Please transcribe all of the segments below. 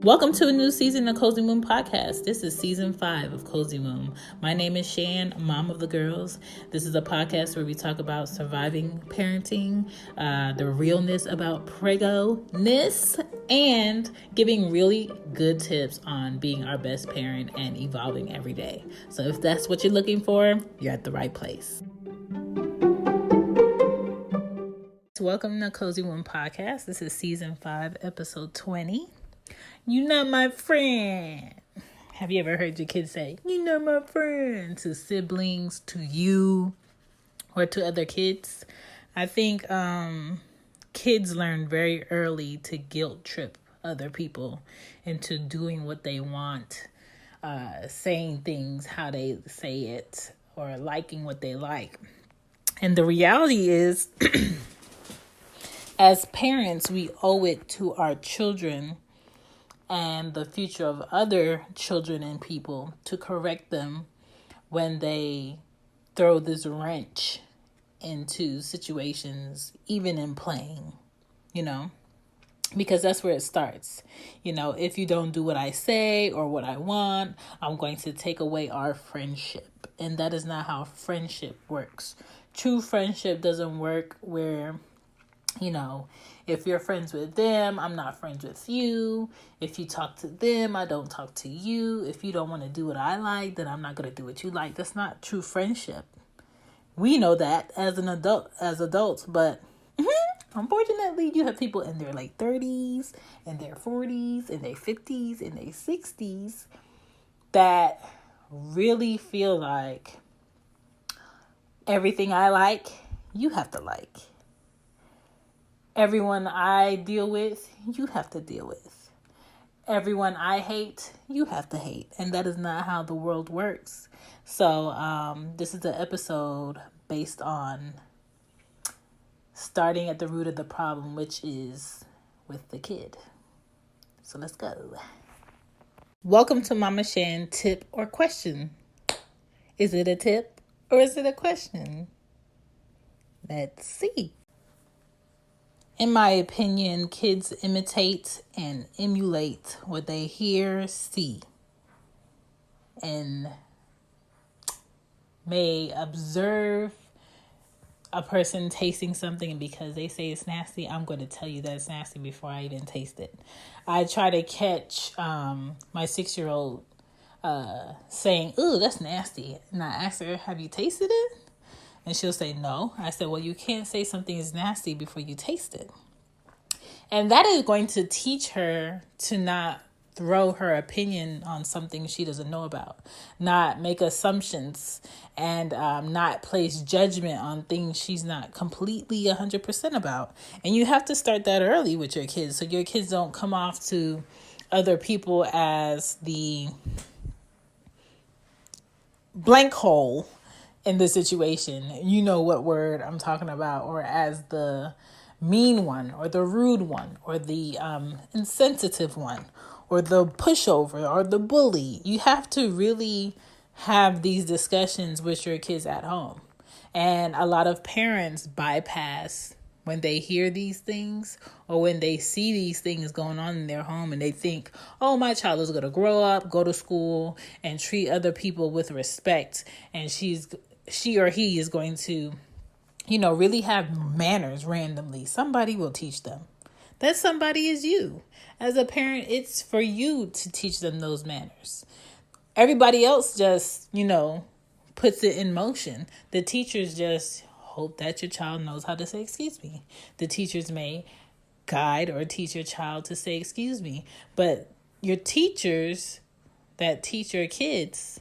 Welcome to a new season of Cozy Moon Podcast. This is season 5 of Cozy Moon. My name is Shan, mom of the girls. This is a podcast where we talk about surviving parenting, the realness about preggo-ness, and giving really good tips on being our best parent and evolving every day. So if that's what you're looking for, you're at the right place. Welcome to Cozy Moon Podcast. This is season 5, episode 20. You're not my friend. Have you ever heard your kids say, you're not my friend, to siblings, to you, or to other kids? I think kids learn very early to guilt trip other people into doing what they want, saying things how they say it, or liking what they like. And the reality is, as parents, we owe it to our children and the future of other children and people to correct them when they throw this wrench into situations, even in playing, because that's where it starts. If you don't do what I say or what I want, I'm going to take away our friendship. And that is not how friendship works. True friendship doesn't work where, if you're friends with them, I'm not friends with you. If you talk to them, I don't talk to you. If you don't want to do what I like, then I'm not going to do what you like. That's not true friendship. We know that as adults, but unfortunately, you have people in their late 30s, and their 40s, and their 50s, and their 60s that really feel like everything I like, you have to like. Everyone I deal with, you have to deal with. Everyone I hate, you have to hate. And that is not how the world works. So this is an episode based on starting at the root of the problem, which is with the kid. So let's go. Welcome to Mama Shan Tip or Question. Is it a tip or is it a question? Let's see. In my opinion, kids imitate and emulate what they hear, see, and may observe a person tasting something, and because they say it's nasty, I'm going to tell you that it's nasty before I even taste it. I try to catch my 6-year-old saying, ooh, that's nasty. And I ask her, have you tasted it? And she'll say no. I said, well, you can't say something is nasty before you taste it. And that is going to teach her to not throw her opinion on something she doesn't know about, not make assumptions, and not place judgment on things she's not completely 100% about. And you have to start that early with your kids, so your kids don't come off to other people as the blank hole in the situation. You know what word I'm talking about, or as the mean one, or the rude one, or the insensitive one, or the pushover, or the bully. You have to really have these discussions with your kids at home. And a lot of parents bypass when they hear these things, or when they see these things going on in their home, and they think, oh, my child is going to grow up, go to school, and treat other people with respect, and she or he is going to, really have manners randomly. Somebody will teach them. That somebody is you. As a parent, it's for you to teach them those manners. Everybody else just, puts it in motion. The teachers just hope that your child knows how to say excuse me. The teachers may guide or teach your child to say excuse me. But your teachers that teach your kids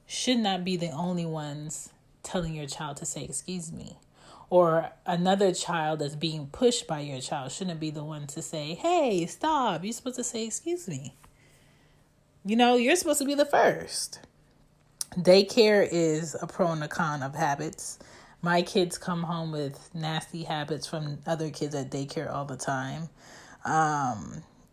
should not be the only ones telling your child to say excuse me. Or another child that's being pushed by your child shouldn't be the one to say, hey, stop, you're supposed to say excuse me. You're supposed to be the first. Daycare is a pro and a con of habits. My kids come home with nasty habits from other kids at daycare all the time.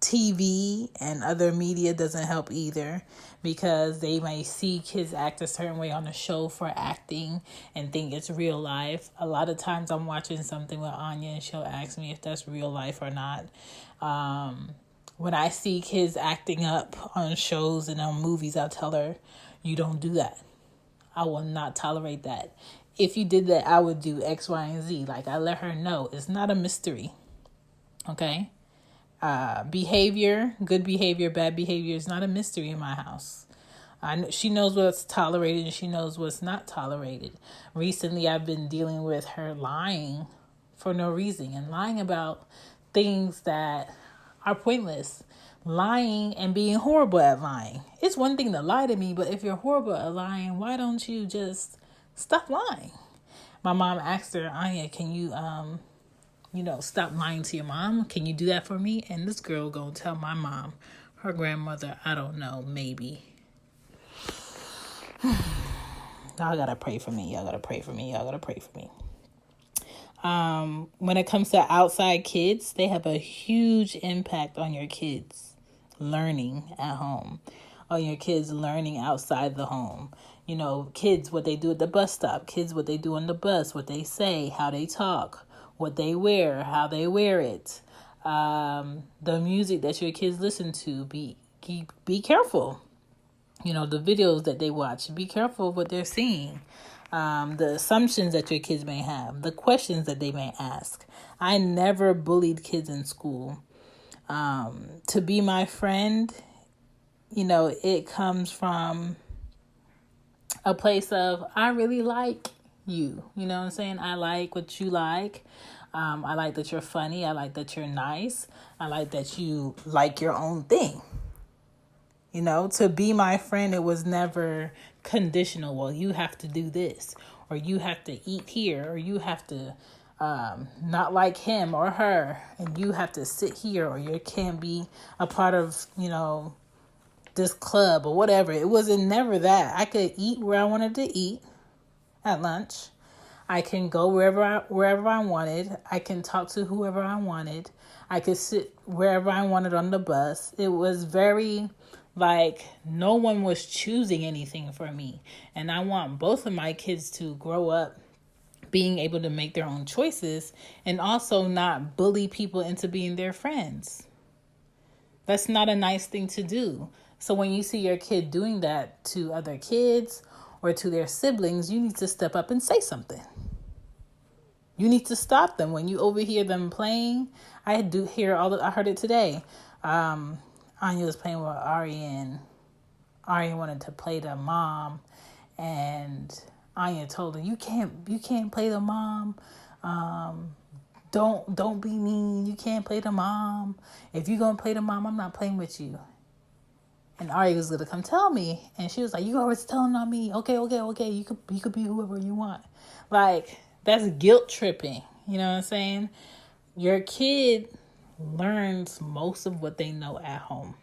TV and other media doesn't help either, because they may see kids act a certain way on a show for acting and think it's real life. A lot of times I'm watching something with Anya and she'll ask me if that's real life or not. When I see kids acting up on shows and on movies, I'll tell her, you don't do that. I will not tolerate that. If you did that, I would do X, Y, and Z. Like, I let her know it's not a mystery. Okay? Behavior, good behavior, bad behavior is not a mystery in my house. She knows what's tolerated and she knows what's not tolerated. Recently, I've been dealing with her lying for no reason and lying about things that are pointless. Lying and being horrible at lying. It's one thing to lie to me, but if you're horrible at lying, why don't you just stop lying? My mom asked her, Anya, can you, stop lying to your mom? Can you do that for me? And this girl gonna tell my mom, her grandmother, I don't know, maybe. Y'all gotta pray for me. Y'all gotta pray for me. Y'all gotta pray for me. When it comes to outside kids, they have a huge impact on your kids learning at home, on your kids learning outside the home. You know, kids, what they do at the bus stop, kids, what they do on the bus, what they say, how they talk, what they wear, how they wear it, the music that your kids listen to. Be careful. You know, the videos that they watch, be careful of what they're seeing. The assumptions that your kids may have, the questions that they may ask. I never bullied kids in school. To be my friend, it comes from a place of, I really like you. You know what I'm saying? I like what you like. I like that you're funny. I like that you're nice. I like that you like your own thing. To be my friend, it was never conditional. Well, you have to do this, or you have to eat here, or you have to not like him or her, and you have to sit here, or you can't be a part of, this club or whatever. It wasn't never that. I could eat where I wanted to eat at lunch. I can go wherever I wanted. I can talk to whoever I wanted. I could sit wherever I wanted on the bus. It was very... like, no one was choosing anything for me. And I want both of my kids to grow up being able to make their own choices and also not bully people into being their friends. That's not a nice thing to do. So when you see your kid doing that to other kids or to their siblings, you need to step up and say something. You need to stop them. When you overhear them playing, I heard it today. Anya was playing with Ari, and Ari wanted to play the mom, and Anya told her, "You can't play the mom. Don't be mean. You can't play the mom. If you're gonna play the mom, I'm not playing with you." And Ari was gonna come tell me, and she was like, "You always telling on me. Okay. You could be whoever you want." Like, that's guilt tripping. You know what I'm saying? Your kid learns most of what they know at home,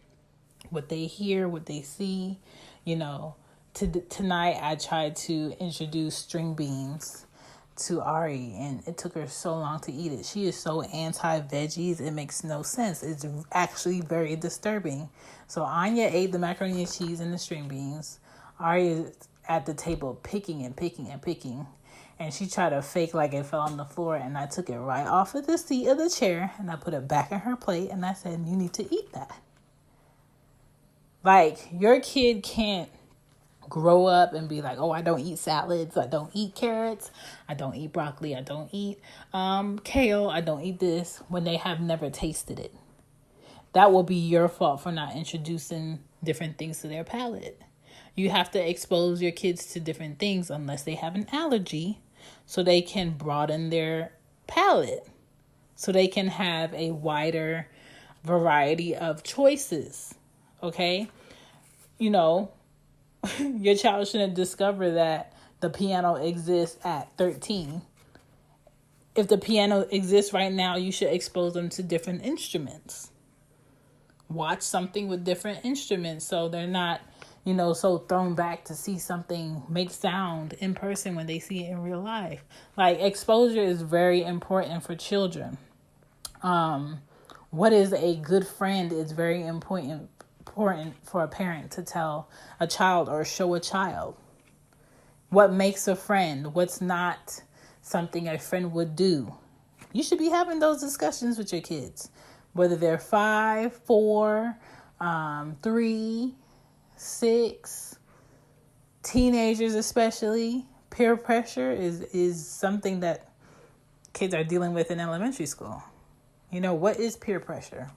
what they hear, what they see. Tonight I tried to introduce string beans to Ari, and it took her so long to eat it. She is so anti-veggies, it makes no sense. It's actually very disturbing. So Anya ate the macaroni and cheese and the string beans. Ari is at the table picking and picking and picking. And she tried to fake like it fell on the floor, and I took it right off of the seat of the chair, and I put it back in her plate, and I said, "You need to eat that." Like, your kid can't grow up and be like, "Oh, I don't eat salads, I don't eat carrots, I don't eat broccoli, I don't eat kale, I don't eat this," when they have never tasted it. That will be your fault for not introducing different things to their palate. You have to expose your kids to different things unless they have an allergy, so they can broaden their palate, so they can have a wider variety of choices. Okay? Your child shouldn't discover that the piano exists at 13. If the piano exists right now, you should expose them to different instruments. Watch something with different instruments so they're not, so thrown back to see something make sound in person when they see it in real life. Like, exposure is very important for children. What is a good friend is very important for a parent to tell a child or show a child. What makes a friend? What's not something a friend would do? You should be having those discussions with your kids whether they're 5, 4, 3, 6, teenagers especially. Peer pressure is something that kids are dealing with in elementary school. You know, what is peer pressure?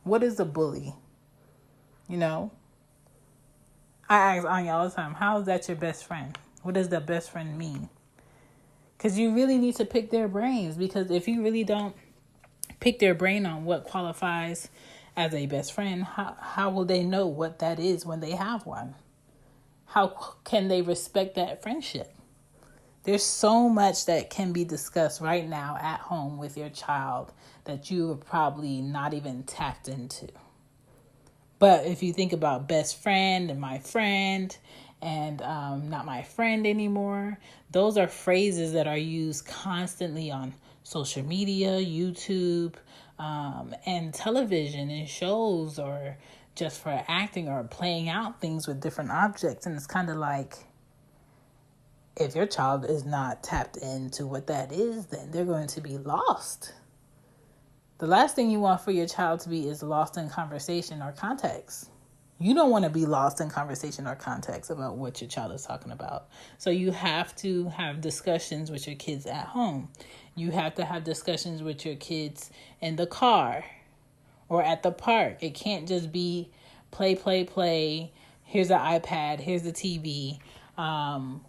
What is a bully? You know, I ask Anya all the time, how is that your best friend? What does the best friend mean? Because you really need to pick their brains, because if you really don't pick their brain on what qualifies as a best friend, how will they know what that is when they have one? How can they respect that friendship? There's so much that can be discussed right now at home with your child that you are probably not even tapped into. But if you think about best friend and my friend and not my friend anymore, those are phrases that are used constantly on social media, YouTube, and television and shows, or just for acting or playing out things with different objects. And it's kind of like, if your child is not tapped into what that is, then they're going to be lost. The last thing you want for your child to be is lost in conversation or context. You don't want to be lost in conversation or context about what your child is talking about. So you have to have discussions with your kids at home. You have to have discussions with your kids in the car or at the park. It can't just be play. Here's an iPad. Here's the TV.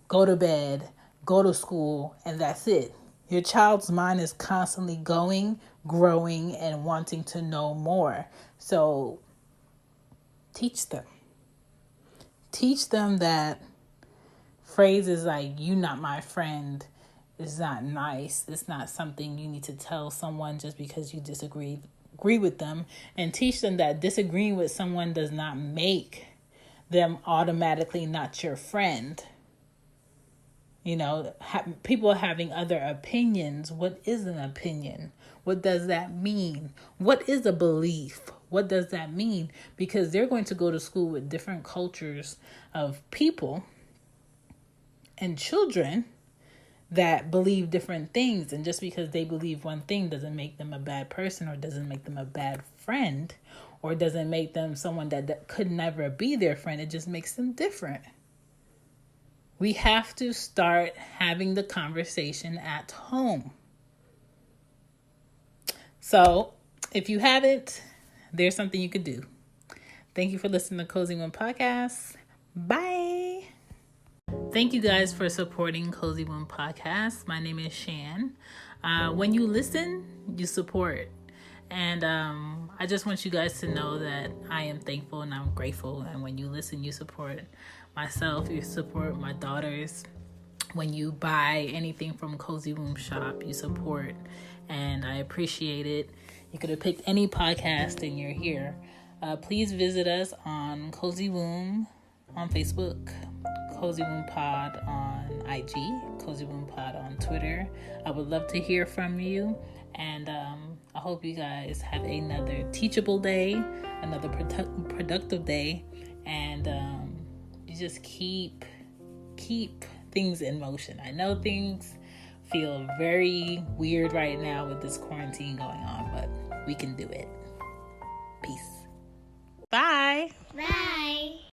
Go to bed, go to school, and that's it. Your child's mind is constantly going, growing, and wanting to know more. So teach them. Teach them that phrases like, "you not my friend," is not nice. It's not something you need to tell someone just because you agree with them. And teach them that disagreeing with someone does not make them automatically not your friend. You know, people having other opinions. What is an opinion? What does that mean? What is a belief? What does that mean? Because they're going to go to school with different cultures of people and children that believe different things. And just because they believe one thing doesn't make them a bad person, or doesn't make them a bad friend, or doesn't make them someone that could never be their friend. It just makes them different. We have to start having the conversation at home. So if you haven't, there's something you could do. Thank you for listening to Cozy Womb Podcast. Bye. Thank you guys for supporting Cozy Womb Podcast. My name is Shan. When you listen, you support. And I just want you guys to know that I am thankful and I'm grateful. And when you listen, you support myself, you support my daughters. When you buy anything from Cozy Womb Shop, you support. And I appreciate it. You could have picked any podcast and you're here. Please visit us on Cozy Womb on Facebook, Cozy Womb Pod on IG, Cozy Womb Pod on Twitter. I would love to hear from you. And I hope you guys have another teachable day, another productive day, and you just keep things in motion. I know things feel very weird right now with this quarantine going on, but we can do it. Peace. Bye. Bye.